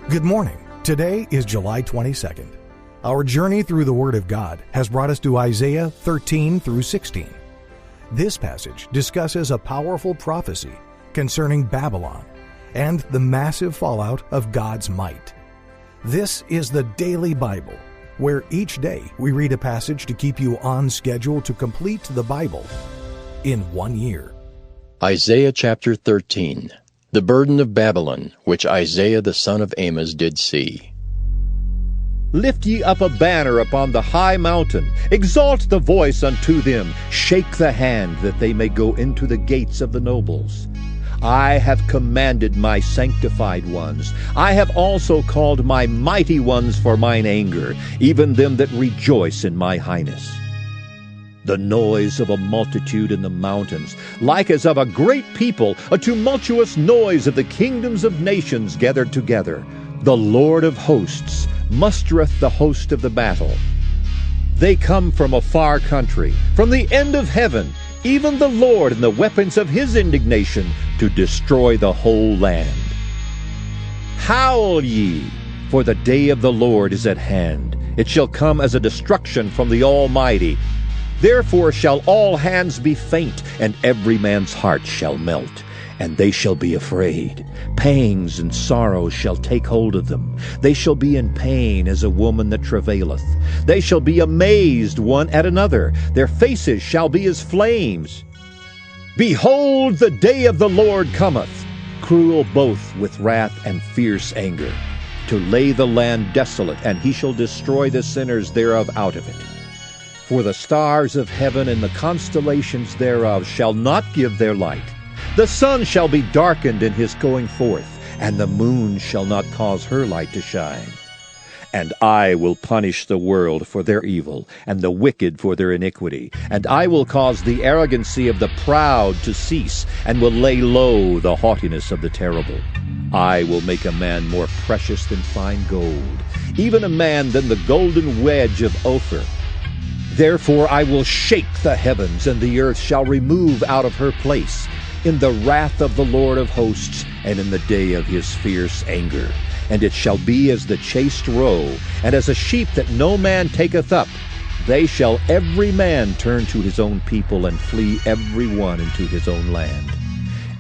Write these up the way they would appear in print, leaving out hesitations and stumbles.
Good morning. Today is July 22nd. Our journey through the Word of God has brought us to Isaiah 13 through 16. This passage discusses a powerful prophecy concerning Babylon and the massive fallout of God's might. This is the Daily Bible, where each day we read a passage to keep you on schedule to complete the Bible in 1 year. Isaiah chapter 13. The burden of Babylon, which Isaiah the son of Amos did see. Lift ye up a banner upon the high mountain, exalt the voice unto them, shake the hand, that they may go into the gates of the nobles. I have commanded my sanctified ones. I have also called my mighty ones for mine anger, even them that rejoice in my highness. The noise of a multitude in the mountains, like as of a great people, a tumultuous noise of the kingdoms of nations gathered together. The Lord of hosts mustereth the host of the battle. They come from a far country, from the end of heaven, even the Lord and the weapons of his indignation, to destroy the whole land. Howl ye, for the day of the Lord is at hand. It shall come as a destruction from the Almighty. Therefore shall all hands be faint, and every man's heart shall melt. And they shall be afraid. Pangs and sorrows shall take hold of them. They shall be in pain as a woman that travaileth. They shall be amazed one at another. Their faces shall be as flames. Behold, the day of the Lord cometh, cruel both with wrath and fierce anger, to lay the land desolate, and he shall destroy the sinners thereof out of it. For the stars of heaven and the constellations thereof shall not give their light. The sun shall be darkened in his going forth, and the moon shall not cause her light to shine. And I will punish the world for their evil, and the wicked for their iniquity. And I will cause the arrogancy of the proud to cease, and will lay low the haughtiness of the terrible. I will make a man more precious than fine gold, even a man than the golden wedge of Ophir. Therefore I will shake the heavens, and the earth shall remove out of her place, in the wrath of the Lord of hosts, and in the day of his fierce anger. And it shall be as the chased roe, and as a sheep that no man taketh up. They shall every man turn to his own people, and flee every one into his own land.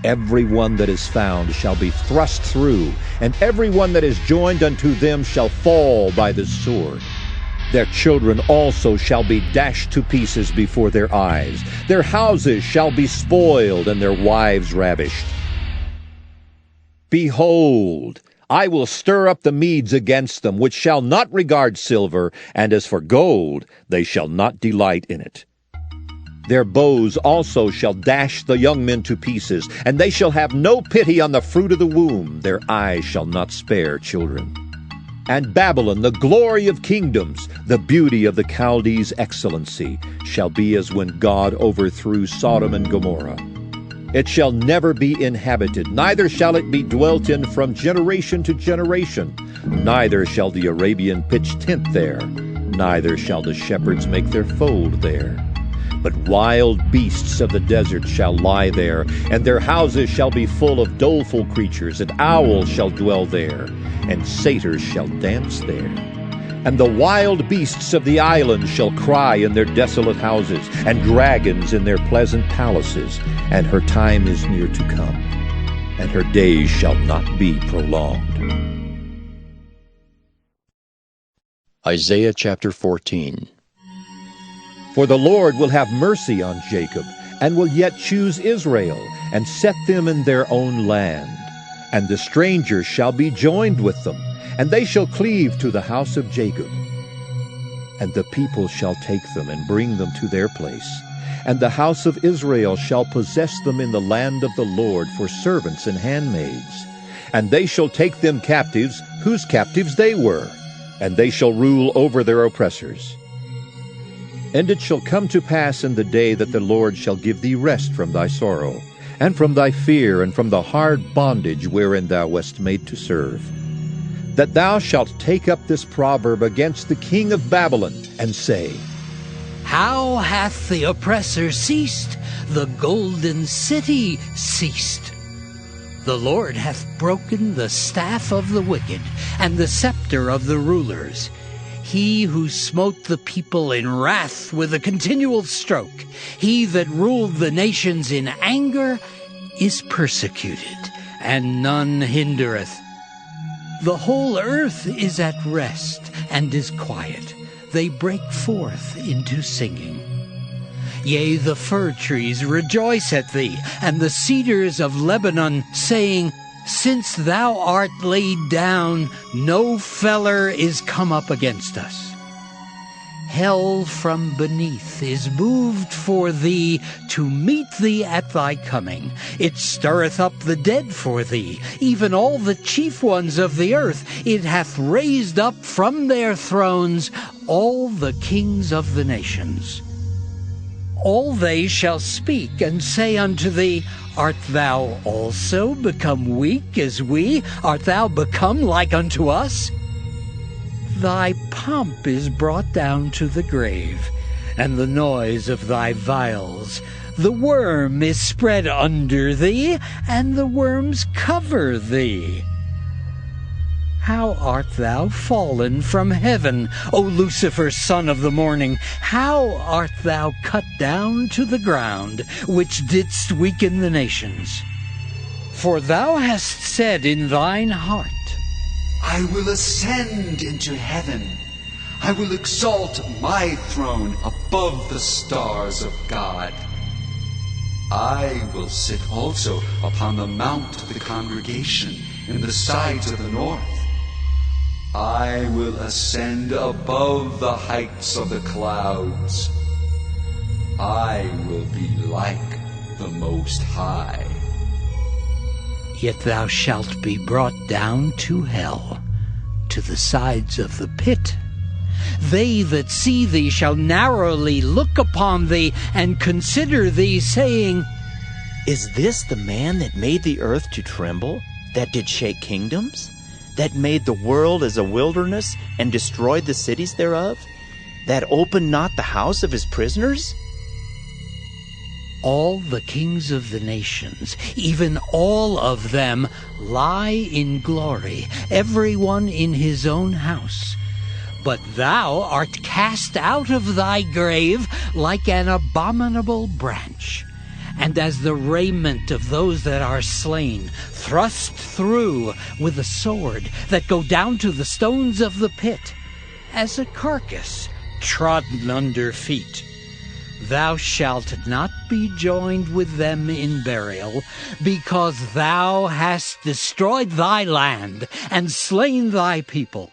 Every one that is found shall be thrust through, and every one that is joined unto them shall fall by the sword. Their children also shall be dashed to pieces before their eyes. Their houses shall be spoiled, and their wives ravished. Behold, I will stir up the Medes against them, which shall not regard silver, and as for gold, they shall not delight in it. Their bows also shall dash the young men to pieces, and they shall have no pity on the fruit of the womb. Their eyes shall not spare children. And Babylon, the glory of kingdoms, the beauty of the Chaldees' excellency, shall be as when God overthrew Sodom and Gomorrah. It shall never be inhabited, neither shall it be dwelt in from generation to generation. Neither shall the Arabian pitch tent there, neither shall the shepherds make their fold there. But wild beasts of the desert shall lie there, and their houses shall be full of doleful creatures, and owls shall dwell there, and satyrs shall dance there. And the wild beasts of the islands shall cry in their desolate houses, and dragons in their pleasant palaces. And her time is near to come, and her days shall not be prolonged. Isaiah chapter 14. For the Lord will have mercy on Jacob, and will yet choose Israel, and set them in their own land. And the strangers shall be joined with them, and they shall cleave to the house of Jacob. And the people shall take them, and bring them to their place. And the house of Israel shall possess them in the land of the Lord for servants and handmaids. And they shall take them captives, whose captives they were, and they shall rule over their oppressors. And it shall come to pass in the day that the Lord shall give thee rest from thy sorrow, and from thy fear, and from the hard bondage wherein thou wast made to serve, that thou shalt take up this proverb against the king of Babylon, and say, How hath the oppressor ceased? The golden city ceased. The Lord hath broken the staff of the wicked, and the scepter of the rulers. He who smote the people in wrath with a continual stroke, he that ruled the nations in anger, is persecuted, and none hindereth. The whole earth is at rest, and is quiet. They break forth into singing. Yea, the fir trees rejoice at thee, and the cedars of Lebanon, saying, Since thou art laid down, no feller is come up against us. Hell from beneath is moved for thee to meet thee at thy coming. It stirreth up the dead for thee, even all the chief ones of the earth. It hath raised up from their thrones all the kings of the nations. All they shall speak and say unto thee, Art thou also become weak as we? Art thou become like unto us? Thy pomp is brought down to the grave, and the noise of thy vials. The worm is spread under thee, and the worms cover thee. How art thou fallen from heaven, O Lucifer, son of the morning? How art thou cut down to the ground, which didst weaken the nations? For thou hast said in thine heart, I will ascend into heaven. I will exalt my throne above the stars of God. I will sit also upon the mount of the congregation in the sides of the north. I will ascend above the heights of the clouds. I will be like the Most High. Yet thou shalt be brought down to hell, to the sides of the pit. They that see thee shall narrowly look upon thee, and consider thee, saying, Is this the man that made the earth to tremble, that did shake kingdoms, that made the world as a wilderness, and destroyed the cities thereof, that opened not the house of his prisoners? All the kings of the nations, even all of them, lie in glory, every one in his own house. But thou art cast out of thy grave like an abominable branch, and as the raiment of those that are slain, thrust through with a sword, that go down to the stones of the pit, as a carcass trodden under feet. Thou shalt not be joined with them in burial, because thou hast destroyed thy land, and slain thy people.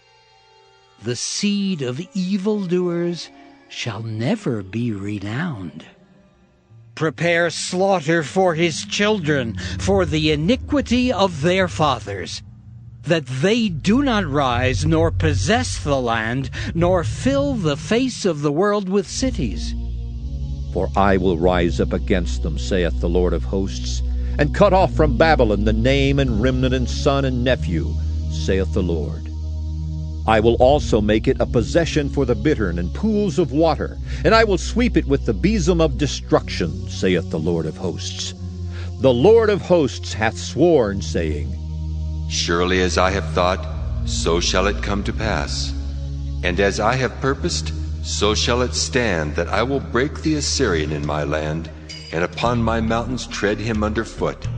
The seed of evildoers shall never be renowned. Prepare slaughter for his children, for the iniquity of their fathers, that they do not rise, nor possess the land, nor fill the face of the world with cities. For I will rise up against them, saith the Lord of hosts, and cut off from Babylon the name and remnant and son and nephew, saith the Lord. I will also make it a possession for the bittern and pools of water, and I will sweep it with the besom of destruction, saith the Lord of hosts. The Lord of hosts hath sworn, saying, Surely as I have thought, so shall it come to pass. And as I have purposed, so shall it stand, that I will break the Assyrian in my land, and upon my mountains tread him under foot.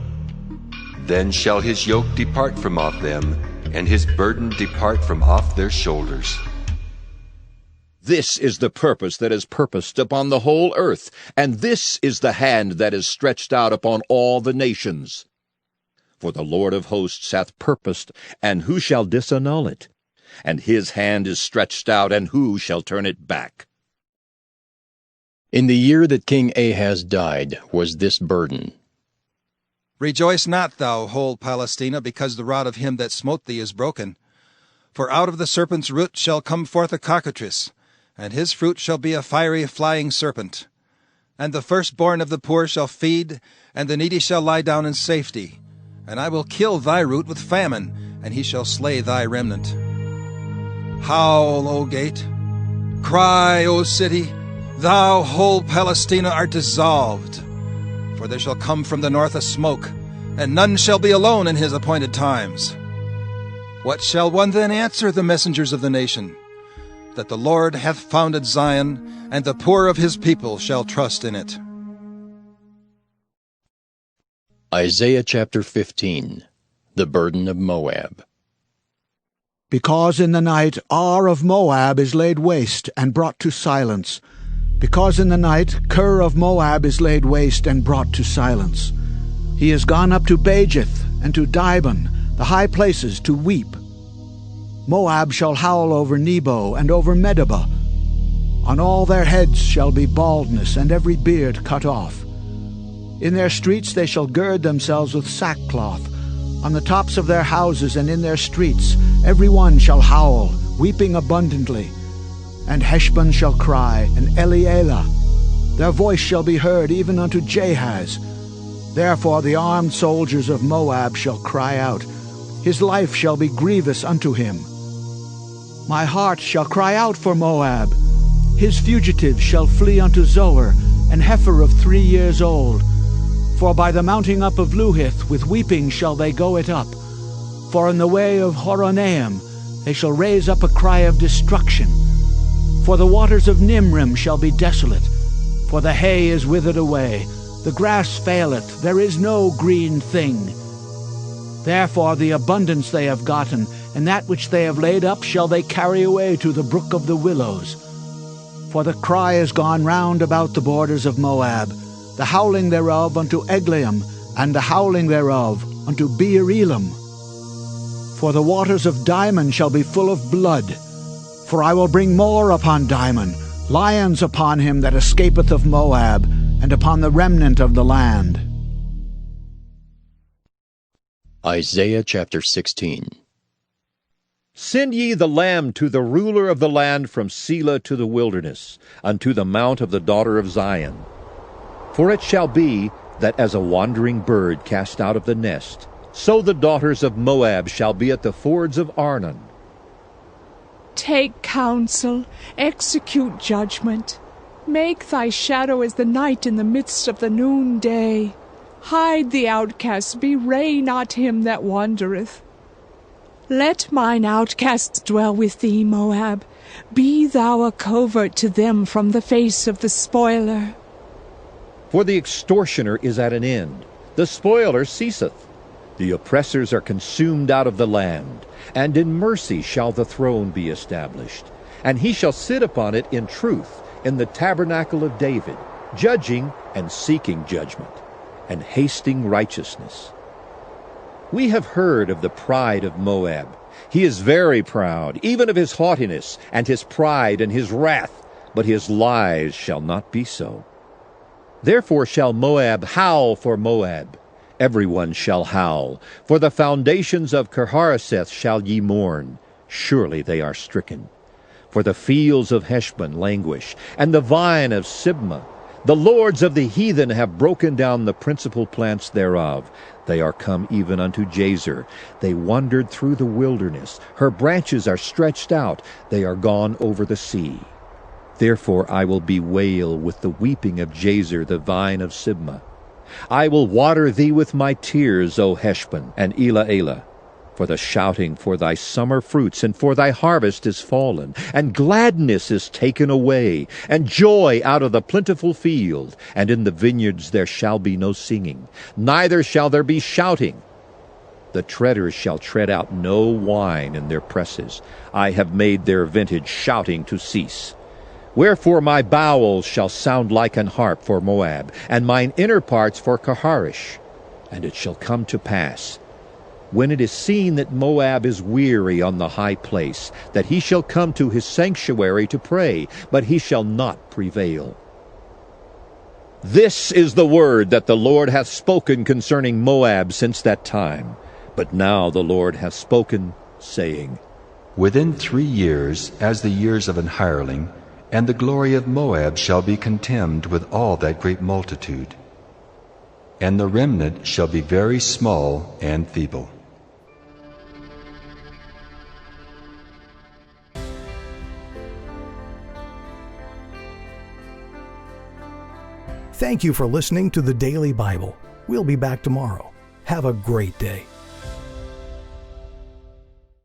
Then shall his yoke depart from off them, and his burden depart from off their shoulders. This is the purpose that is purposed upon the whole earth, and this is the hand that is stretched out upon all the nations. For the Lord of hosts hath purposed, and who shall disannul it? And his hand is stretched out, and who shall turn it back? In the year that King Ahaz died was this burden. Rejoice not, thou whole Palestina, because the rod of him that smote thee is broken. For out of the serpent's root shall come forth a cockatrice, and his fruit shall be a fiery flying serpent. And the firstborn of the poor shall feed, and the needy shall lie down in safety. And I will kill thy root with famine, and he shall slay thy remnant. Howl, O gate! Cry, O city! Thou whole Palestina art dissolved. For there shall come from the north a smoke, and none shall be alone in his appointed times. What shall one then answer the messengers of the nation? That the Lord hath founded Zion, and the poor of his people shall trust in it. Isaiah chapter 15. The burden of Moab. Because in the night Ar of Moab is laid waste and brought to silence. Because in the night Kir of Moab is laid waste and brought to silence. He is gone up to Bajith and to Dibon, the high places, to weep. Moab shall howl over Nebo and over Medeba. On all their heads shall be baldness, and every beard cut off. In their streets they shall gird themselves with sackcloth. On the tops of their houses and in their streets every one shall howl, weeping abundantly. And Heshbon shall cry, and Elealeh. Their voice shall be heard even unto Jahaz. Therefore the armed soldiers of Moab shall cry out. His life shall be grievous unto him. My heart shall cry out for Moab. His fugitives shall flee unto Zoar, an heifer of 3 years old. For by the mounting up of Luhith with weeping shall they go it up. For in the way of Horonaim they shall raise up a cry of destruction. For the waters of Nimrim shall be desolate. For the hay is withered away, the grass faileth, there is no green thing. Therefore the abundance they have gotten, and that which they have laid up shall they carry away to the brook of the willows. For the cry is gone round about the borders of Moab, the howling thereof unto Eglaim, and the howling thereof unto Beer Elam. For the waters of Dimon shall be full of blood. For I will bring more upon Dimon, lions upon him that escapeth of Moab, and upon the remnant of the land. Isaiah chapter 16. Send ye the lamb to the ruler of the land from Selah to the wilderness, unto the mount of the daughter of Zion. For it shall be that as a wandering bird cast out of the nest, so the daughters of Moab shall be at the fords of Arnon. Take counsel, execute judgment. Make thy shadow as the night in the midst of the noonday. Hide the outcast, bewray not him that wandereth. Let mine outcasts dwell with thee, Moab. Be thou a covert to them from the face of the spoiler. For the extortioner is at an end, the spoiler ceaseth. The oppressors are consumed out of the land, and in mercy shall the throne be established. And he shall sit upon it in truth, in the tabernacle of David, judging and seeking judgment, and hasting righteousness. We have heard of the pride of Moab. He is very proud, even of his haughtiness, and his pride and his wrath, but his lies shall not be so. Therefore shall Moab howl for Moab. Every one shall howl. For the foundations of Kirharaseth shall ye mourn. Surely they are stricken. For the fields of Heshbon languish, and the vine of Sibmah. The lords of the heathen have broken down the principal plants thereof. They are come even unto Jazer. They wandered through the wilderness. Her branches are stretched out. They are gone over the sea. Therefore I will bewail with the weeping of Jazer, the vine of Sibmah. I will water thee with my tears, O Heshbon, and Elealeh. For the shouting for thy summer fruits and for thy harvest is fallen, and gladness is taken away, and joy out of the plentiful field, and in the vineyards there shall be no singing, neither shall there be shouting. The treaders shall tread out no wine in their presses. I have made their vintage shouting to cease. Wherefore my bowels shall sound like an harp for Moab, and mine inner parts for Kaharish. And it shall come to pass, when it is seen that Moab is weary on the high place, that he shall come to his sanctuary to pray, but he shall not prevail. This is the word that the Lord hath spoken concerning Moab since that time. But now the Lord hath spoken, saying, Within 3 years, as the years of an hireling, and the glory of Moab shall be contemned with all that great multitude. And the remnant shall be very small and feeble. Thank you for listening to the Daily Bible. We'll be back tomorrow. Have a great day.